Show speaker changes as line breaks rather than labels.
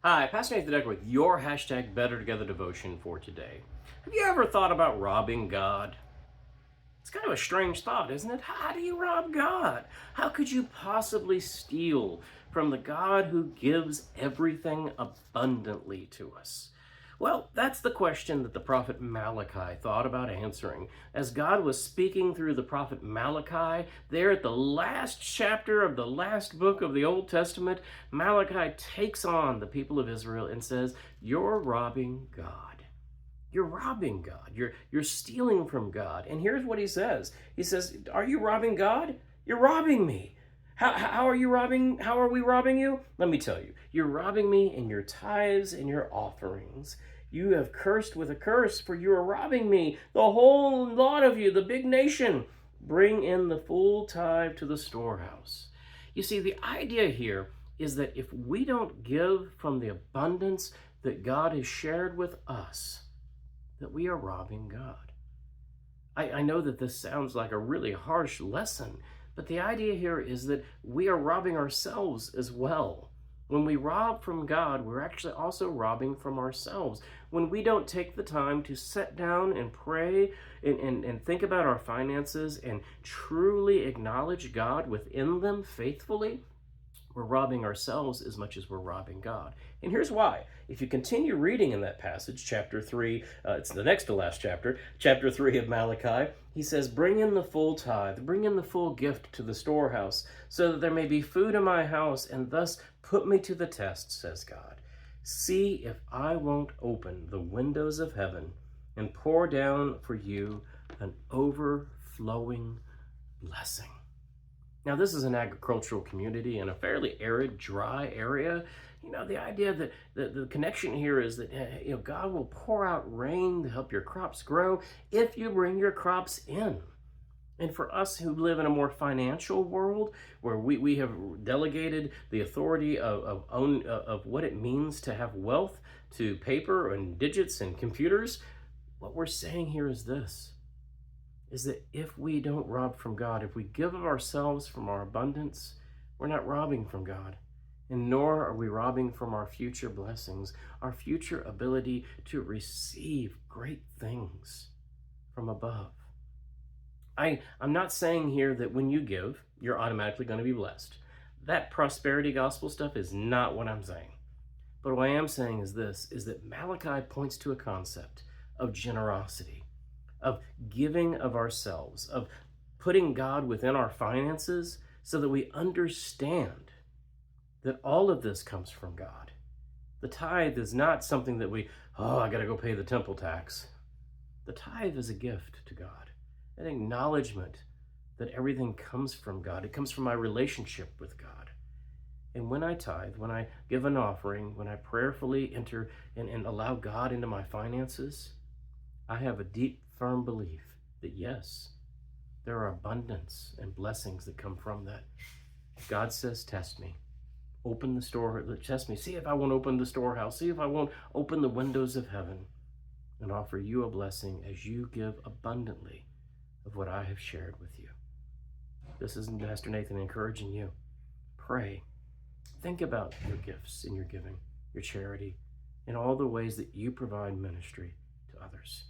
Hi, Pastor Nathan Decker with your hashtag Better Together devotion for today. Have you ever thought about robbing God? It's kind of a strange thought, isn't it? How do you rob God? How could you possibly steal from the God who gives everything abundantly to us? Well, that's the question that the prophet Malachi thought about answering. As God was speaking through the prophet Malachi, there at the last chapter of the last book of the Old Testament, Malachi takes on the people of Israel and says, "You're robbing God. You're robbing God. You're stealing from God." And here's what he says. He says, "Are you robbing God? You're robbing me. How are you robbing? How are we robbing you? Let me tell you. You're robbing me in your tithes and your offerings. You have cursed with a curse, for you are robbing me, the whole lot of you, the big nation. Bring in the full tithe to the storehouse." You see, the idea here is that if we don't give from the abundance that God has shared with us, that we are robbing God. I know that this sounds like a really harsh lesson, but the idea here is that we are robbing ourselves as well. When we rob from God, we're actually also robbing from ourselves. When we don't take the time to sit down and pray and think about our finances and truly acknowledge God within them faithfully, we're robbing ourselves as much as we're robbing God. And here's why. If you continue reading in that passage, chapter 3, it's the next to last chapter, chapter 3 of Malachi, he says, "Bring in the full tithe, bring in the full gift to the storehouse, so that there may be food in my house, and thus put me to the test, says God. See if I won't open the windows of heaven and pour down for you an overflowing blessing." Now, this is an agricultural community in a fairly arid, dry area. The idea that the connection here is that God will pour out rain to help your crops grow if you bring your crops in. And for us who live in a more financial world, where we have delegated the authority of what it means to have wealth to paper and digits and computers, what we're saying here is this, is that if we don't rob from God, if we give of ourselves from our abundance, we're not robbing from God. And nor are we robbing from our future blessings, our future ability to receive great things from above. I'm not saying here that when you give, you're automatically going to be blessed. That prosperity gospel stuff is not what I'm saying. But what I am saying is this, is that Malachi points to a concept of generosity, of giving of ourselves, of putting God within our finances so that we understand that all of this comes from God. The tithe is not something that I got to go pay the temple tax. The tithe is a gift to God, an acknowledgement that everything comes from God. It comes from my relationship with God. And when I tithe, when I give an offering, when I prayerfully enter and allow God into my finances, I have a deep, firm belief that yes, there are abundance and blessings that come from that. God says, "Test me. Open the store, test me. See if I won't open the storehouse. See if I won't open the windows of heaven and offer you a blessing as you give abundantly of what I have shared with you." This is Pastor Nathan encouraging you. Pray. Think about your gifts and your giving, your charity, and all the ways that you provide ministry to others.